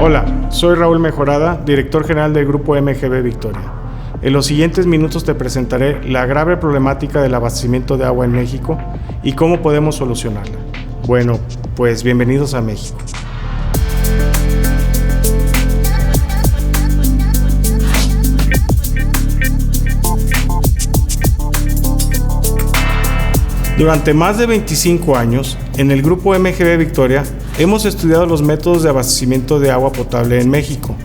Hola, soy Raúl Mejorada, director general del Grupo MGB Victoria. En los siguientes minutos te presentaré la grave problemática del abastecimiento de agua en México y cómo podemos solucionarla. Bueno, pues bienvenidos a México. Durante más de 25 años, en el Grupo MGB Victoria, hemos estudiado los métodos de abastecimiento de agua potable en México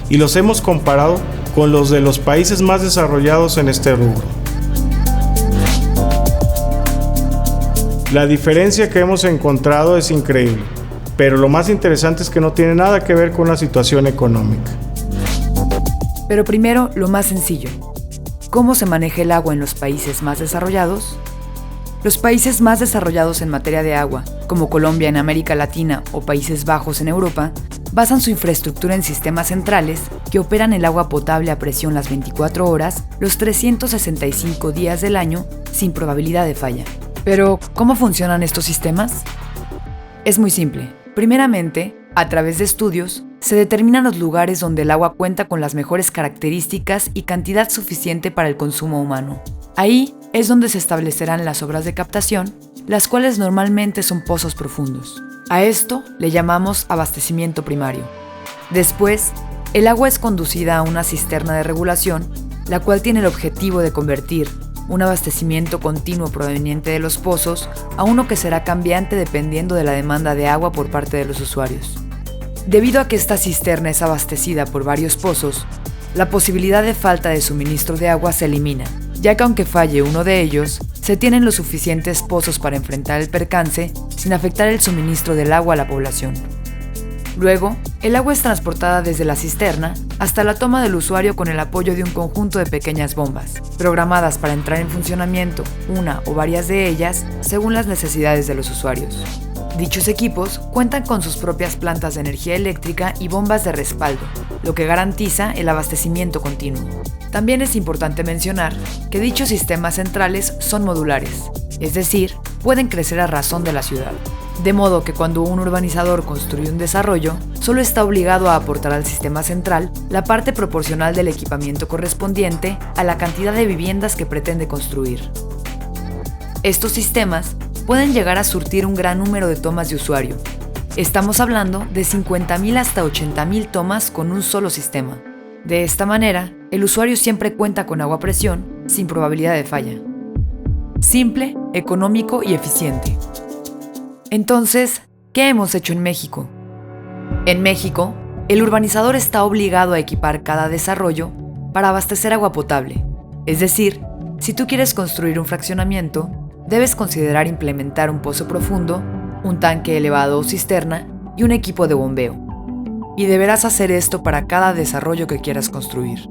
y los hemos comparado con los de los países más desarrollados en este rubro. La diferencia que hemos encontrado es increíble, pero lo más interesante es que no tiene nada que ver con la situación económica. Pero primero, lo más sencillo. ¿Cómo se maneja el agua en los países más desarrollados? Los países más desarrollados en materia de agua, como Colombia en América Latina o Países Bajos en Europa, basan su infraestructura en sistemas centrales que operan el agua potable a presión las 24 horas, los 365 días del año, sin probabilidad de falla. Pero, ¿cómo funcionan estos sistemas? Es muy simple. Primeramente, a través de estudios, se determinan los lugares donde el agua cuenta con las mejores características y cantidad suficiente para el consumo humano. Ahí es donde se establecerán las obras de captación, las cuales normalmente son pozos profundos. A esto le llamamos abastecimiento primario. Después, el agua es conducida a una cisterna de regulación, la cual tiene el objetivo de convertir un abastecimiento continuo proveniente de los pozos a uno que será cambiante dependiendo de la demanda de agua por parte de los usuarios. Debido a que esta cisterna es abastecida por varios pozos, la posibilidad de falta de suministro de agua se elimina, ya que aunque falle uno de ellos, se tienen los suficientes pozos para enfrentar el percance sin afectar el suministro del agua a la población. Luego, el agua es transportada desde la cisterna hasta la toma del usuario con el apoyo de un conjunto de pequeñas bombas, programadas para entrar en funcionamiento, una o varias de ellas, según las necesidades de los usuarios. Dichos equipos cuentan con sus propias plantas de energía eléctrica y bombas de respaldo, lo que garantiza el abastecimiento continuo. También es importante mencionar que dichos sistemas centrales son modulares, es decir, pueden crecer a razón de la ciudad. De modo que cuando un urbanizador construye un desarrollo, solo está obligado a aportar al sistema central la parte proporcional del equipamiento correspondiente a la cantidad de viviendas que pretende construir. Estos sistemas pueden llegar a surtir un gran número de tomas de usuario. Estamos hablando de 50,000 hasta 80,000 tomas con un solo sistema. De esta manera, el usuario siempre cuenta con agua a presión, sin probabilidad de falla. Simple, económico y eficiente. Entonces, ¿qué hemos hecho en México? En México, el urbanizador está obligado a equipar cada desarrollo para abastecer agua potable. Es decir, si tú quieres construir un fraccionamiento, debes considerar implementar un pozo profundo, un tanque elevado o cisterna y un equipo de bombeo. Y deberás hacer esto para cada desarrollo que quieras construir.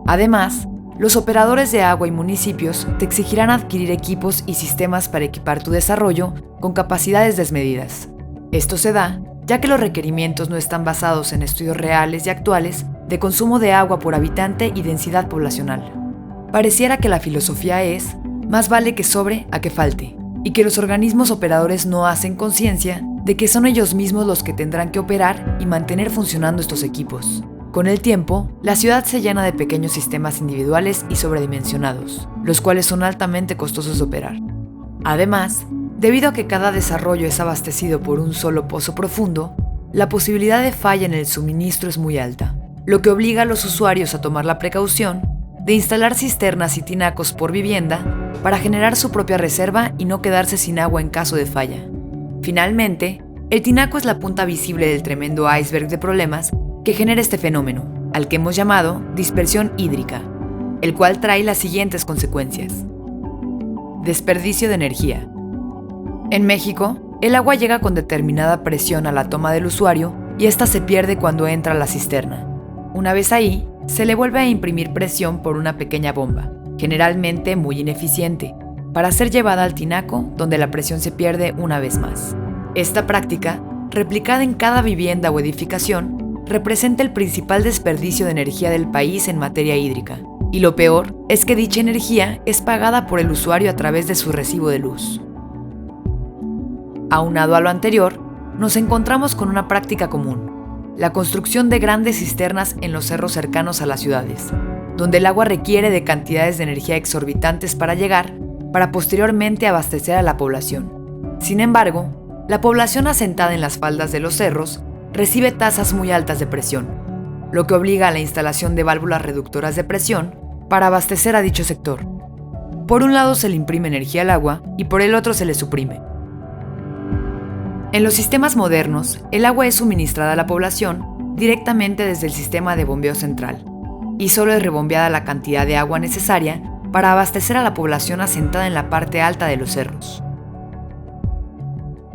Además, los operadores de agua y municipios te exigirán adquirir equipos y sistemas para equipar tu desarrollo con capacidades desmedidas. Esto se da ya que los requerimientos no están basados en estudios reales y actuales de consumo de agua por habitante y densidad poblacional. Pareciera que la filosofía es más vale que sobre a que falte, y que los organismos operadores no hacen conciencia de que son ellos mismos los que tendrán que operar y mantener funcionando estos equipos. Con el tiempo, la ciudad se llena de pequeños sistemas individuales y sobredimensionados, los cuales son altamente costosos de operar. Además, debido a que cada desarrollo es abastecido por un solo pozo profundo, la posibilidad de falla en el suministro es muy alta, lo que obliga a los usuarios a tomar la precaución de instalar cisternas y tinacos por vivienda para generar su propia reserva y no quedarse sin agua en caso de falla. Finalmente, el tinaco es la punta visible del tremendo iceberg de problemas que genera este fenómeno, al que hemos llamado dispersión hídrica, el cual trae las siguientes consecuencias. Desperdicio de energía. En México, el agua llega con determinada presión a la toma del usuario y esta se pierde cuando entra a la cisterna. Una vez ahí, se le vuelve a imprimir presión por una pequeña bomba, generalmente muy ineficiente, para ser llevada al tinaco donde la presión se pierde una vez más. Esta práctica, replicada en cada vivienda o edificación, representa el principal desperdicio de energía del país en materia hídrica. Y lo peor es que dicha energía es pagada por el usuario a través de su recibo de luz. Aunado a lo anterior, nos encontramos con una práctica común. la construcción de grandes cisternas en los cerros cercanos a las ciudades, donde el agua requiere de cantidades de energía exorbitantes para llegar, para posteriormente abastecer a la población. Sin embargo, la población asentada en las faldas de los cerros recibe tasas muy altas de presión, lo que obliga a la instalación de válvulas reductoras de presión para abastecer a dicho sector. Por un lado se le imprime energía al agua y por el otro se le suprime. En los sistemas modernos, el agua es suministrada a la población directamente desde el sistema de bombeo central, y solo es rebombeada la cantidad de agua necesaria para abastecer a la población asentada en la parte alta de los cerros.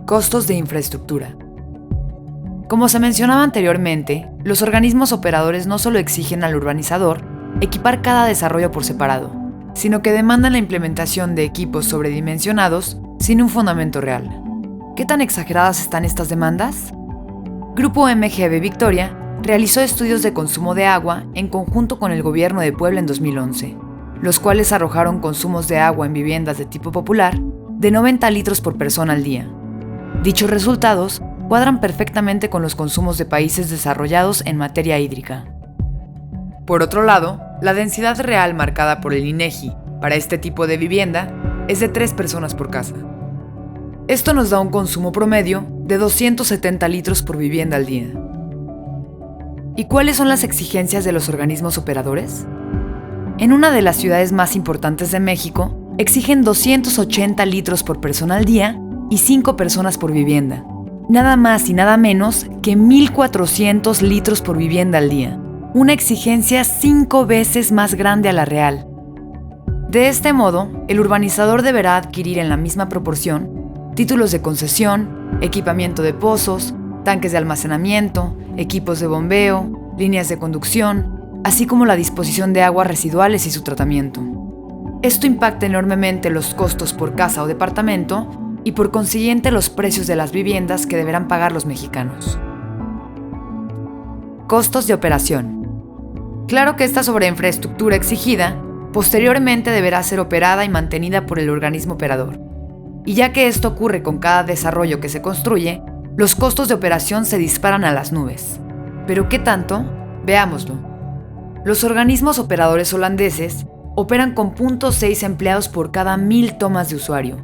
Costos de infraestructura. Como se mencionaba anteriormente, los organismos operadores no solo exigen al urbanizador equipar cada desarrollo por separado, sino que demandan la implementación de equipos sobredimensionados sin un fundamento real. ¿Qué tan exageradas están estas demandas? Grupo MGB Victoria realizó estudios de consumo de agua en conjunto con el gobierno de Puebla en 2011, los cuales arrojaron consumos de agua en viviendas de tipo popular de 90 litros por persona al día. Dichos resultados cuadran perfectamente con los consumos de países desarrollados en materia hídrica. Por otro lado, la densidad real marcada por el INEGI para este tipo de vivienda es de 3 personas por casa. Esto nos da un consumo promedio de 270 litros por vivienda al día. ¿Y cuáles son las exigencias de los organismos operadores? En una de las ciudades más importantes de México, exigen 280 litros por persona al día y 5 personas por vivienda. Nada más y nada menos que 1.400 litros por vivienda al día. Una exigencia 5 veces más grande a la real. De este modo, el urbanizador deberá adquirir en la misma proporción títulos de concesión, equipamiento de pozos, tanques de almacenamiento, equipos de bombeo, líneas de conducción, así como la disposición de aguas residuales y su tratamiento. Esto impacta enormemente los costos por casa o departamento y por consiguiente los precios de las viviendas que deberán pagar los mexicanos. Costos de operación. Claro que esta sobreinfraestructura exigida posteriormente deberá ser operada y mantenida por el organismo operador. Y ya que esto ocurre con cada desarrollo que se construye, los costos de operación se disparan a las nubes. ¿Pero qué tanto? Veámoslo. Los organismos operadores holandeses operan con 0.6 empleados por cada 1.000 tomas de usuario.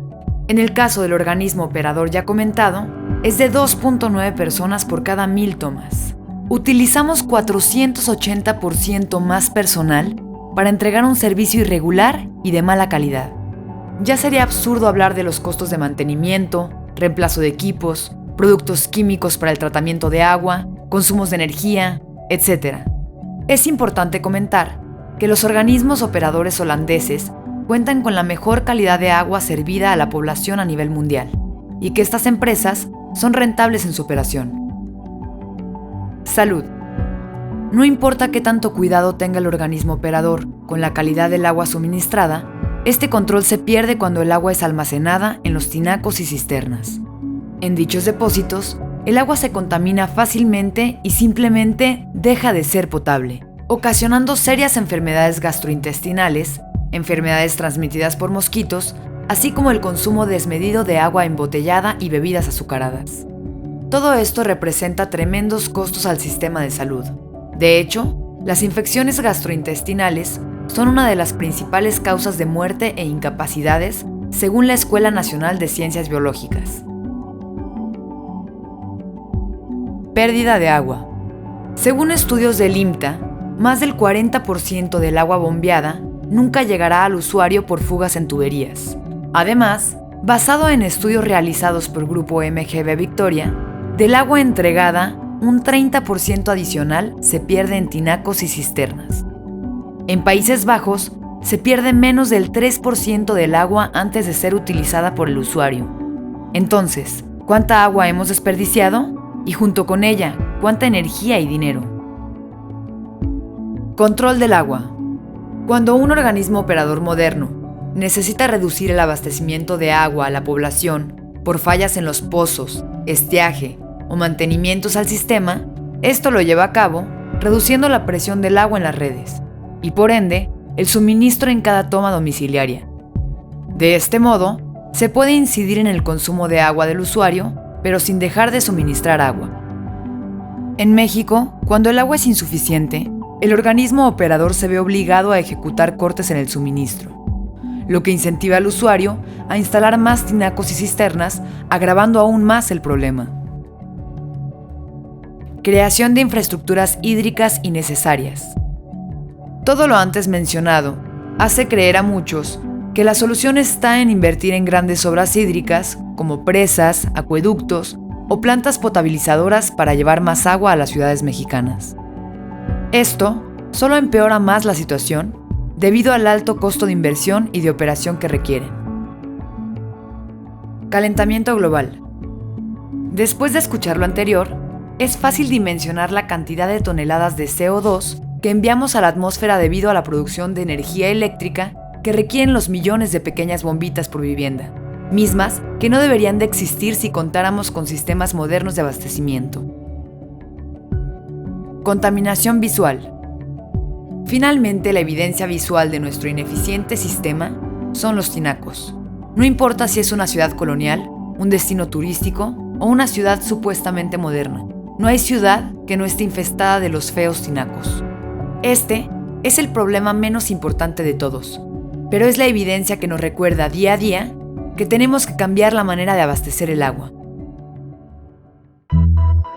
En el caso del organismo operador ya comentado, es de 2.9 personas por cada 1.000 tomas. Utilizamos 480% más personal para entregar un servicio irregular y de mala calidad. Ya sería absurdo hablar de los costos de mantenimiento, reemplazo de equipos, productos químicos para el tratamiento de agua, consumos de energía, etc. Es importante comentar que los organismos operadores holandeses cuentan con la mejor calidad de agua servida a la población a nivel mundial y que estas empresas son rentables en su operación. Salud. No importa qué tanto cuidado tenga el organismo operador con la calidad del agua suministrada, este control se pierde cuando el agua es almacenada en los tinacos y cisternas. En dichos depósitos, el agua se contamina fácilmente y simplemente deja de ser potable, ocasionando serias enfermedades gastrointestinales, enfermedades transmitidas por mosquitos, así como el consumo desmedido de agua embotellada y bebidas azucaradas. Todo esto representa tremendos costos al sistema de salud. De hecho, las infecciones gastrointestinales son una de las principales causas de muerte e incapacidades, según la Escuela Nacional de Ciencias Biológicas. Pérdida de agua. Según estudios del IMTA, más del 40% del agua bombeada nunca llegará al usuario por fugas en tuberías. Además, basado en estudios realizados por Grupo MGB Victoria, del agua entregada, un 30% adicional se pierde en tinacos y cisternas. En Países Bajos, se pierde menos del 3% del agua antes de ser utilizada por el usuario. Entonces, ¿cuánta agua hemos desperdiciado? Y junto con ella, ¿cuánta energía y dinero? Control del agua. Cuando un organismo operador moderno necesita reducir el abastecimiento de agua a la población por fallas en los pozos, estiaje o mantenimientos al sistema, esto lo lleva a cabo reduciendo la presión del agua en las redes y por ende el suministro en cada toma domiciliaria. De este modo, se puede incidir en el consumo de agua del usuario, pero sin dejar de suministrar agua. En México, cuando el agua es insuficiente, el organismo operador se ve obligado a ejecutar cortes en el suministro, lo que incentiva al usuario a instalar más tinacos y cisternas, agravando aún más el problema. Creación de infraestructuras hídricas innecesarias. Todo lo antes mencionado hace creer a muchos que la solución está en invertir en grandes obras hídricas como presas, acueductos o plantas potabilizadoras para llevar más agua a las ciudades mexicanas. Esto solo empeora más la situación debido al alto costo de inversión y de operación que requieren. Calentamiento global. Después de escuchar lo anterior, es fácil dimensionar la cantidad de toneladas de CO2 que enviamos a la atmósfera debido a la producción de energía eléctrica que requieren los millones de pequeñas bombitas por vivienda, mismas que no deberían de existir si contáramos con sistemas modernos de abastecimiento. Contaminación visual. Finalmente, la evidencia visual de nuestro ineficiente sistema son los tinacos. No importa si es una ciudad colonial, un destino turístico o una ciudad supuestamente moderna. No hay ciudad que no esté infestada de los feos tinacos. Este es el problema menos importante de todos, pero es la evidencia que nos recuerda día a día que tenemos que cambiar la manera de abastecer el agua.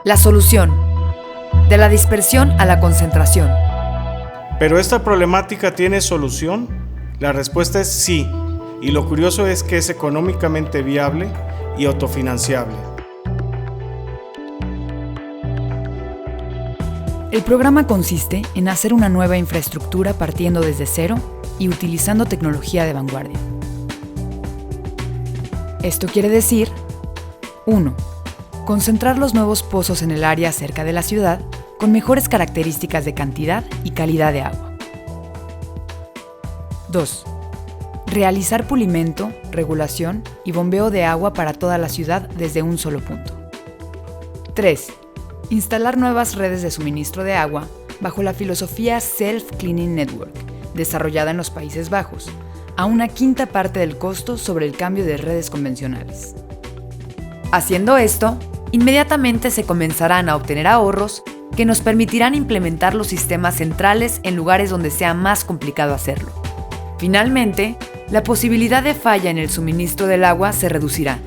La solución. De la dispersión a la concentración. ¿Pero esta problemática tiene solución? La respuesta es sí, y lo curioso es que es económicamente viable y autofinanciable. El programa consiste en hacer una nueva infraestructura partiendo desde cero y utilizando tecnología de vanguardia. Esto quiere decir: 1. Concentrar los nuevos pozos en el área cerca de la ciudad con mejores características de cantidad y calidad de agua. 2. Realizar pulimento, regulación y bombeo de agua para toda la ciudad desde un solo punto. 3. Instalar nuevas redes de suministro de agua bajo la filosofía Self-Cleaning Network, desarrollada en los Países Bajos, a una quinta parte del costo sobre el cambio de redes convencionales. Haciendo esto, inmediatamente se comenzarán a obtener ahorros que nos permitirán implementar los sistemas centrales en lugares donde sea más complicado hacerlo. Finalmente, la posibilidad de falla en el suministro del agua se reducirá,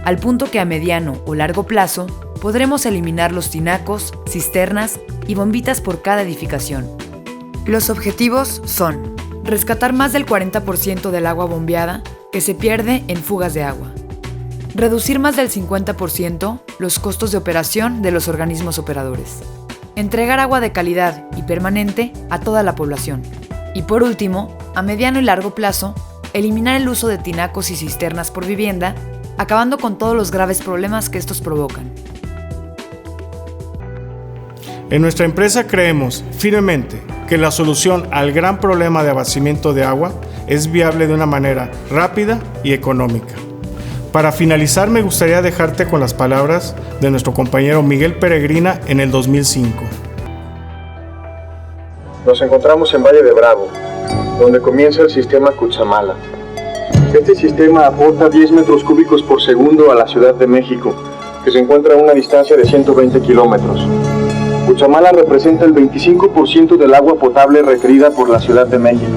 al punto que a mediano o largo plazo podremos eliminar los tinacos, cisternas y bombitas por cada edificación. Los objetivos son: rescatar más del 40% del agua bombeada que se pierde en fugas de agua, reducir más del 50% los costos de operación de los organismos operadores, entregar agua de calidad y permanente a toda la población, y por último, a mediano y largo plazo, eliminar el uso de tinacos y cisternas por vivienda, acabando con todos los graves problemas que estos provocan. En nuestra empresa creemos firmemente que la solución al gran problema de abastecimiento de agua es viable de una manera rápida y económica. Para finalizar, me gustaría dejarte con las palabras de nuestro compañero Miguel Peregrina en el 2005. Nos encontramos en Valle de Bravo, donde comienza el sistema Cutzamala. Este sistema aporta 10 metros cúbicos por segundo a la Ciudad de México, que se encuentra a una distancia de 120 kilómetros. Cutzamala representa el 25% del agua potable requerida por la Ciudad de México.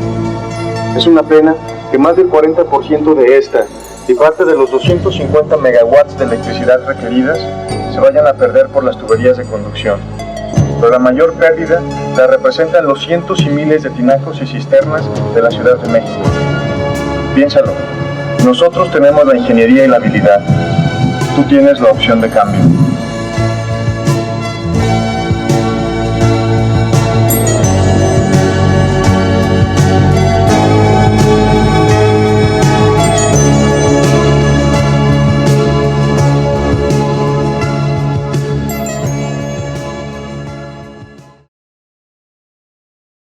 Es una pena que más del 40% de esta y parte de los 250 megawatts de electricidad requeridas se vayan a perder por las tuberías de conducción. Pero la mayor pérdida la representan los cientos y miles de tinacos y cisternas de la Ciudad de México. Piénsalo, nosotros tenemos la ingeniería y la habilidad. Tú tienes la opción de cambio.